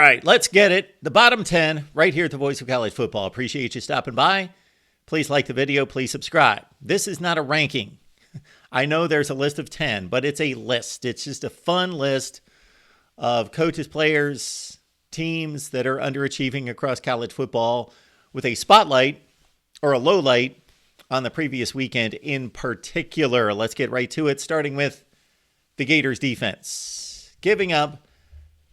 right, let's get it. The bottom 10 right here at the Voice of College Football. Appreciate you stopping by. Please like the video. Please subscribe. This is not a ranking. I know there's a list of 10, but it's a list. It's just a fun list of coaches, players, teams that are underachieving across college football with a spotlight or a low light on the previous weekend in particular. Let's get right to it, starting with the Gators defense, giving up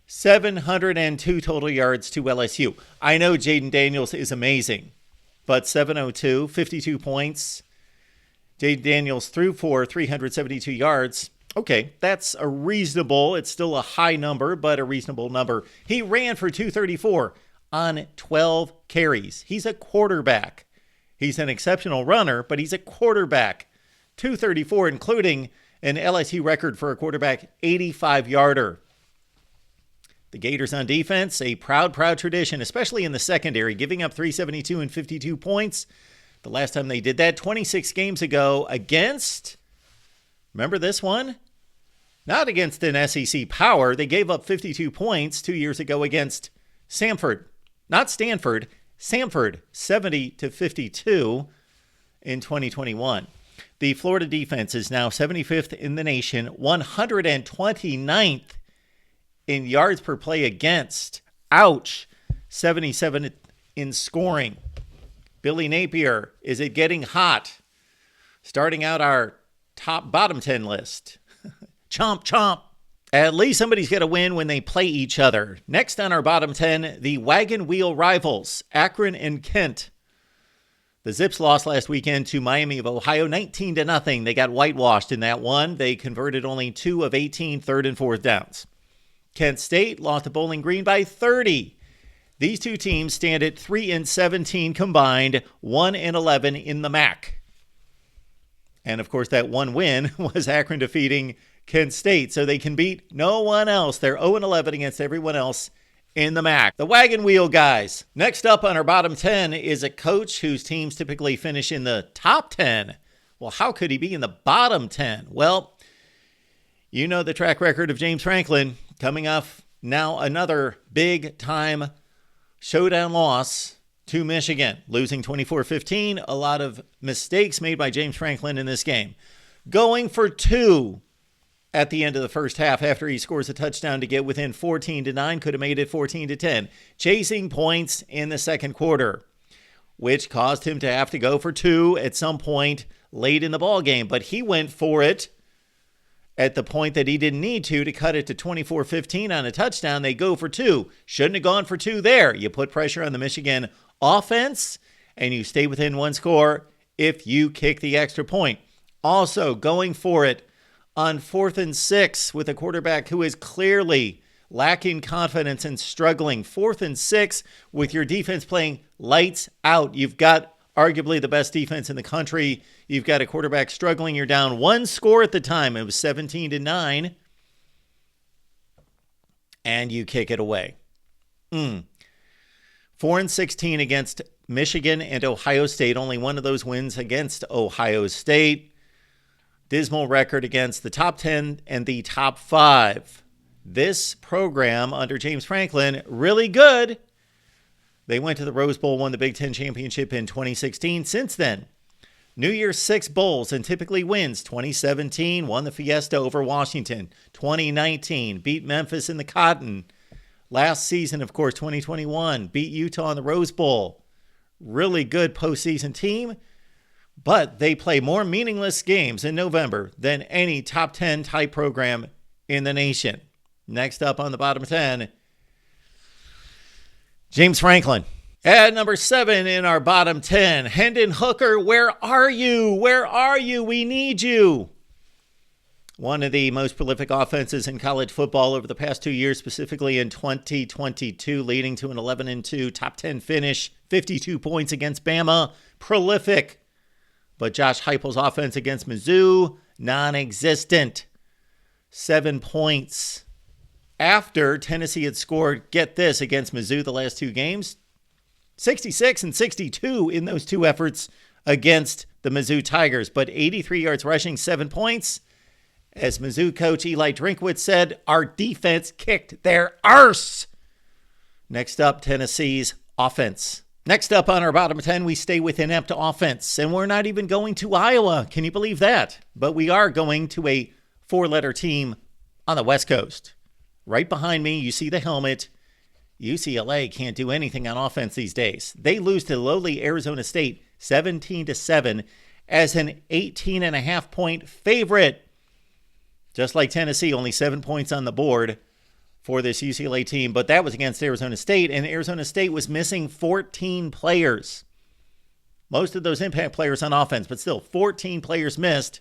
702 total yards to LSU. I know Jaden Daniels is amazing, but 702, 52 points. Jaden Daniels threw for 372 yards. Okay, that's a reasonable, it's still a high number, but a reasonable number. He ran for 234 on 12 carries. He's a quarterback. He's an exceptional runner, but he's a quarterback. 234, including an LSU record for a quarterback 85-yarder. The Gators on defense, a proud tradition, especially in the secondary, giving up 372 and 52 points. The last time they did that, 26 games ago against, remember this one? Not against an SEC power. They gave up 52 points 2 years ago against Samford. Not Stanford, Samford, 70-52 in 2021. The Florida defense is now 75th in the nation, 129th in yards per play against. Ouch. 77 in scoring. Billy Napier, is it getting hot? Starting out our bottom 10 list. Chomp, chomp. At least somebody's got to win when they play each other. Next on our bottom 10, the wagon wheel rivals, Akron and Kent. The Zips lost last weekend to Miami of Ohio, 19-0. They got whitewashed in that one. They converted only 2 of 18 third and fourth downs. Kent State lost to Bowling Green by 30. These two teams stand at 3-17 combined, 1-11 in the MAC. And of course, that one win was Akron defeating Kent State, so they can beat no one else. They're 0-11 against everyone else in the MAC. The wagon wheel guys. Next up on our bottom 10 is a coach whose teams typically finish in the top 10. Well, how could he be in the bottom 10? Well, you know the track record of James Franklin coming off now another big-time showdown loss to Michigan, losing 24-15. A lot of mistakes made by James Franklin in this game. Going for 2 at the end of the first half after he scores a touchdown to get within 14-9, could have made it 14-10. Chasing points in the second quarter, which caused him to have to go for 2 at some point late in the ball game. But he went for it at the point that he didn't need to cut it to 24-15 on a touchdown. They go for 2. Shouldn't have gone for 2 there. You put pressure on the Michigan offense, and you stay within 1 score if you kick the extra point. Also, going for it on 4th and 6 with a quarterback who is clearly lacking confidence and struggling. 4th and 6 with your defense playing lights out. You've got arguably the best defense in the country. You've got a quarterback struggling. You're down 1 score at the time. It was 17-9. And you kick it away. 4-16 against Michigan and Ohio State. Only one of those wins against Ohio State. Dismal record against the top 10 and the top 5. This program under James Franklin, really good. They went to the Rose Bowl, won the Big Ten Championship in 2016. Since then, New Year's 6 bowls and typically wins. 2017, won the Fiesta over Washington. 2019, beat Memphis in the Cotton. Last season, of course, 2021, beat Utah in the Rose Bowl. Really good postseason team, but they play more meaningless games in November than any top 10 type program in the nation. Next up on the bottom 10, James Franklin. At number 7 in our bottom 10, Hendon Hooker, where are you? Where are you? We need you. One of the most prolific offenses in college football over the past 2 years, specifically in 2022, leading to an 11-2 top 10 finish, 52 points against Bama. Prolific. But Josh Heupel's offense against Mizzou, non-existent. 7 points. After Tennessee had scored, get this, against Mizzou the last 2 games, 66 and 62 in those 2 efforts against the Mizzou Tigers, but 83 yards rushing, 7 points. As Mizzou coach Eli Drinkwitz said, our defense kicked their arse. Next up, Tennessee's offense. Next up on our bottom 10, we stay with inept offense, and we're not even going to Iowa. Can you believe that? But we are going to a four-letter team on the West Coast. Right behind me, you see the helmet. UCLA can't do anything on offense these days. They lose to lowly Arizona State 17-7 as an 18.5-point favorite. Just like Tennessee, only 7 points on the board for this UCLA team, but that was against Arizona State, and Arizona State was missing 14 players. Most of those impact players on offense, but still 14 players missed.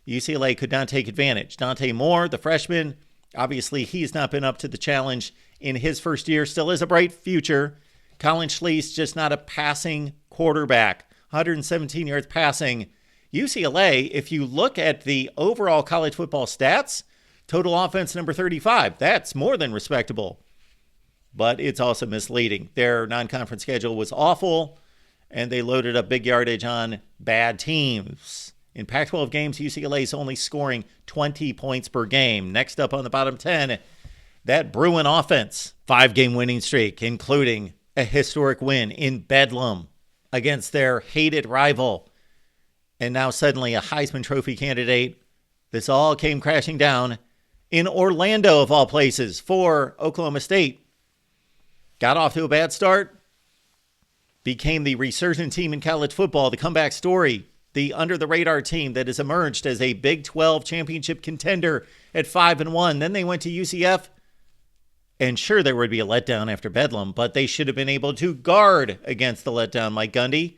UCLA could not take advantage. Dante Moore, the freshman, obviously he's not been up to the challenge in his first year, still has a bright future. Colin Schließ, just not a passing quarterback. 117 yards passing. UCLA, if you look at the overall college football stats, total offense number 35. That's more than respectable. But it's also misleading. Their non-conference schedule was awful, and they loaded up big yardage on bad teams. In Pac-12 games, UCLA is only scoring 20 points per game. Next up on the bottom 10, that Bruin offense. 5-game winning streak, including a historic win in Bedlam against their hated rival. And now suddenly a Heisman Trophy candidate. This all came crashing down in Orlando, of all places, for Oklahoma State. Got off to a bad start. Became the resurgent team in college football, the comeback story, the under-the-radar team that has emerged as a Big 12 championship contender at 5-1. Then they went to UCF. And sure, there would be a letdown after Bedlam, but they should have been able to guard against the letdown, Mike Gundy.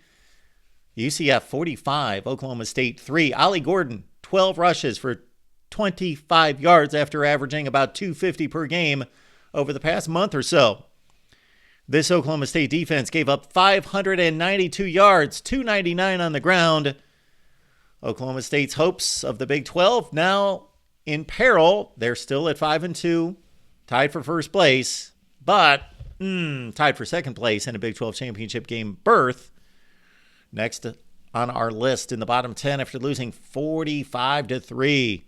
UCF 45, Oklahoma State 3. Ollie Gordon, 12 rushes for 25 yards after averaging about 250 per game over the past month or so. This Oklahoma State defense gave up 592 yards, 299 on the ground. Oklahoma State's hopes of the Big 12 now in peril. They're still at 5-2, tied for first place, but tied for second place in a Big 12 championship game berth. Next on our list in the bottom 10 after losing 45-3.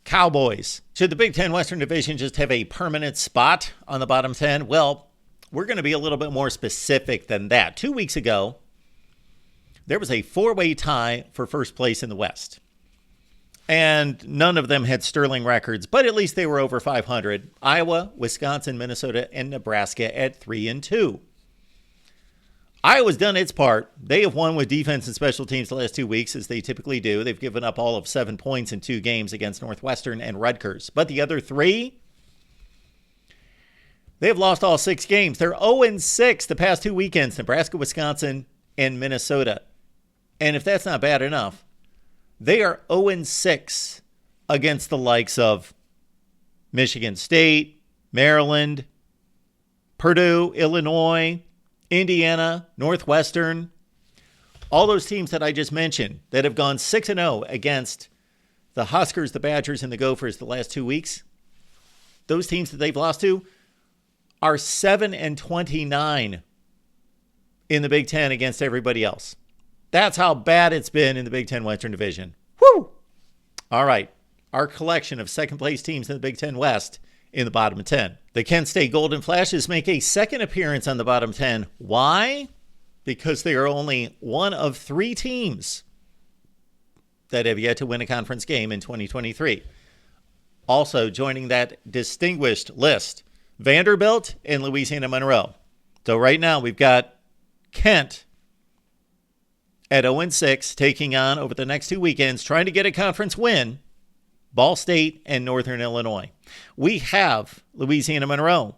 Cowboys. Should the Big Ten Western Division just have a permanent spot on the bottom 10? Well, we're going to be a little bit more specific than that. 2 weeks ago, there was a four-way tie for first place in the West. And none of them had sterling records, but at least they were over 500. Iowa, Wisconsin, Minnesota, and Nebraska at 3-2. Iowa's done its part. They have won with defense and special teams the last 2 weeks, as they typically do. They've given up all of 7 points in 2 games against Northwestern and Rutgers. But the other 3, they've lost all 6 games. They're 0-6 the past 2 weekends, Nebraska, Wisconsin, and Minnesota. And if that's not bad enough, they are 0-6 against the likes of Michigan State, Maryland, Purdue, Illinois, Indiana, Northwestern, all those teams that I just mentioned that have gone 6-0 against the Huskers, the Badgers, and the Gophers the last 2 weeks. Those teams that they've lost to are 7-29 in the Big Ten against everybody else. That's how bad it's been in the Big Ten Western Division. Woo! All right, our collection of second-place teams in the Big Ten West in the bottom 10. The Kent State Golden Flashes make a second appearance on the bottom 10. Why? Because they are only one of 3 teams that have yet to win a conference game in 2023. Also joining that distinguished list, Vanderbilt and Louisiana Monroe. So right now we've got Kent at 0-6 taking on over the next 2 weekends, trying to get a conference win, Ball State and Northern Illinois. We have Louisiana Monroe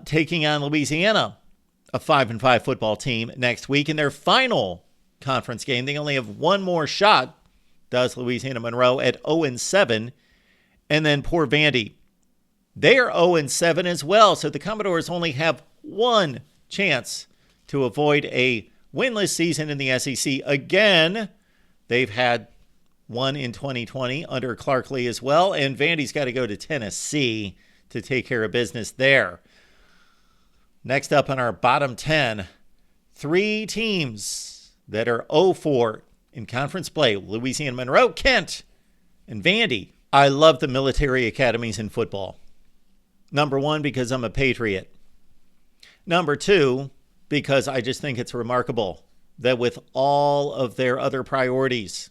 taking on Louisiana, a 5-5 football team next week in their final conference game. They only have one more shot, does Louisiana Monroe, at 0-7. And then poor Vandy. They are 0-7 as well. So the Commodores only have one chance to avoid a winless season in the SEC. Again, they've had one in 2020 under Clark Lee as well. And Vandy's got to go to Tennessee to take care of business there. Next up on our bottom 10, 3 teams that are 0-4 in conference play. Louisiana Monroe, Kent, and Vandy. I love the military academies in football. Number one, because I'm a patriot. Number two, because I just think it's remarkable that with all of their other priorities,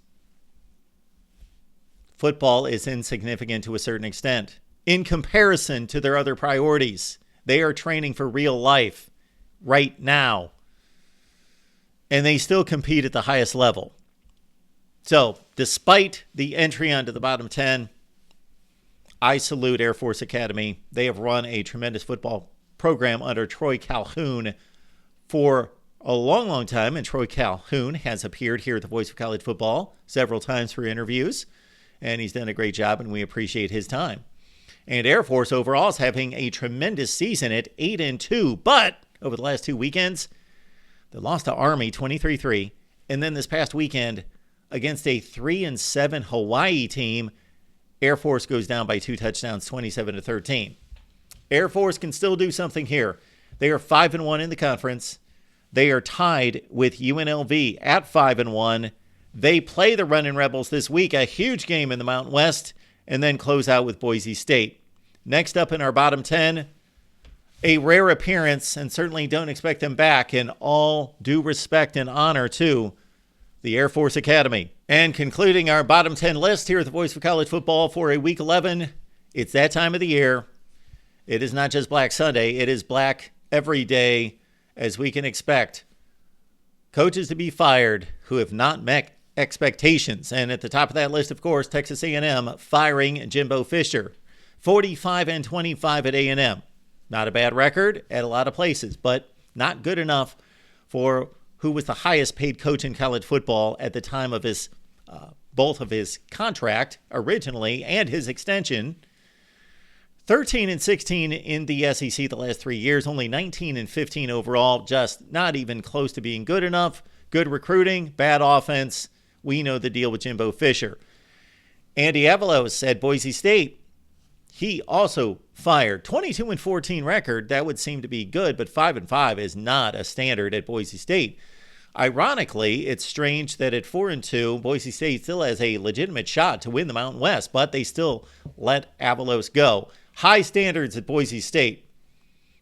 football is insignificant to a certain extent. In comparison to their other priorities, they are training for real life right now. And they still compete at the highest level. So, despite the entry onto the bottom 10, I salute Air Force Academy. They have run a tremendous football program under Troy Calhoun for a long, long time. And Troy Calhoun has appeared here at the Voice of College Football several times for interviews. And he's done a great job, and we appreciate his time. And Air Force overall is having a tremendous season at 8-2. But over the last 2 weekends, they lost to Army 23-3. And then this past weekend, against a 3-7 Hawaii team, Air Force goes down by 2 touchdowns, 27-13. Air Force can still do something here. They are 5-1 in the conference. They are tied with UNLV at 5-1. They play the Runnin' Rebels this week, a huge game in the Mountain West, and then close out with Boise State. Next up in our bottom 10, a rare appearance, and certainly don't expect them back, in all due respect and honor to the Air Force Academy. And concluding our bottom 10 list here at the Voice of College Football for a Week 11, it's that time of the year. It is not just Black Sunday, it is black every day, as we can expect coaches to be fired who have not met expectations. And at the top of that list, of course, Texas A&M firing Jimbo Fisher. 45-25 at A&M. Not a bad record at a lot of places, but not good enough for who was the highest paid coach in college football at the time of his both of his contract originally and his extension. 13-16 in the SEC the last 3 years, only 19-15 overall, just not even close to being good enough. Good recruiting, bad offense. We know the deal with Jimbo Fisher. Andy Avalos at Boise State, he also fired. 22-14 record, that would seem to be good, but 5-5 is not a standard at Boise State. Ironically, it's strange that at 4-2, Boise State still has a legitimate shot to win the Mountain West, but they still let Avalos go. High standards at Boise State.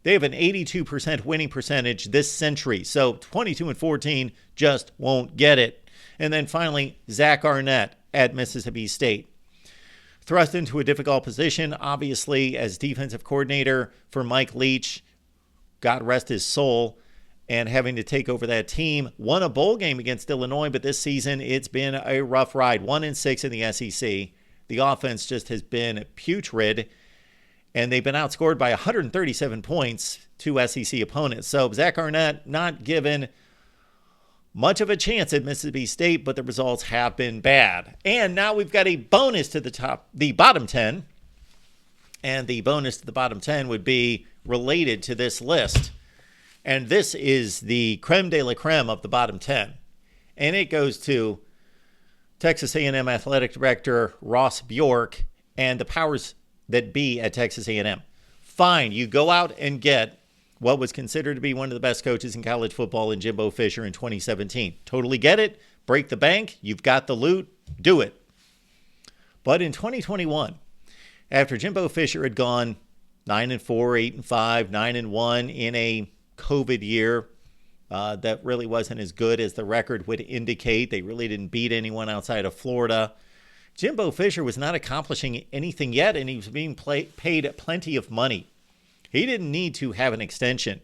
They have an 82% winning percentage this century, so 22-14 just won't get it. And then finally, Zach Arnett at Mississippi State. Thrust into a difficult position, obviously, as defensive coordinator for Mike Leach. God rest his soul. And having to take over that team. Won a bowl game against Illinois, but this season it's been a rough ride. 1-6 in the SEC. The offense just has been putrid. And they've been outscored by 137 points to SEC opponents. So Zach Arnett not given much of a chance at Mississippi State, but the results have been bad. And now we've got a bonus to the bottom 10. And the bonus to the bottom 10 would be related to this list. And this is the creme de la creme of the bottom 10. And it goes to Texas A&M Athletic Director Ross Bjork and the powers that be at Texas A&M. Fine, you go out and get what was considered to be one of the best coaches in college football in Jimbo Fisher in 2017. Totally get it. Break the bank. You've got the loot. Do it. But in 2021, after Jimbo Fisher had gone 9-4, 8-5, 9-1 in a COVID year that really wasn't as good as the record would indicate. They really didn't beat anyone outside of Florida. Jimbo Fisher was not accomplishing anything yet, and he was being paid plenty of money. He didn't need to have an extension.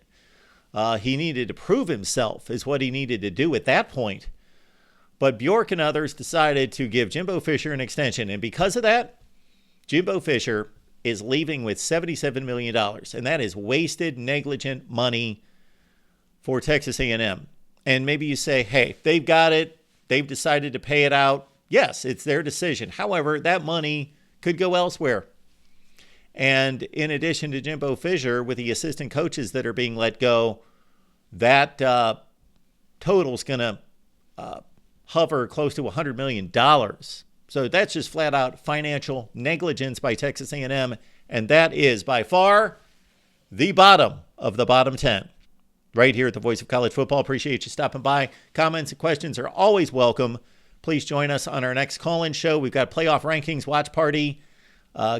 He needed to prove himself is what he needed to do at that point. But Bjork and others decided to give Jimbo Fisher an extension, and because of that, Jimbo Fisher is leaving with $77 million, and that is wasted, negligent money for Texas A&M. And maybe you say, hey, they've got it. They've decided to pay it out. Yes, it's their decision. However, that money could go elsewhere. And in addition to Jimbo Fisher, with the assistant coaches that are being let go, that total's going to hover close to $100 million. So that's just flat out financial negligence by Texas A&M, and that is by far the bottom of the bottom 10. Right here at the Voice of College Football. Appreciate you stopping by. Comments and questions are always welcome. Please join us on our next call-in show. We've got playoff rankings watch party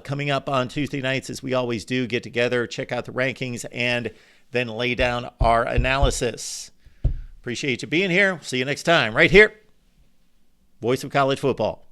coming up on Tuesday nights, as we always do. Get together, check out the rankings, and then lay down our analysis. Appreciate you being here. See you next time right here. Voice of College Football.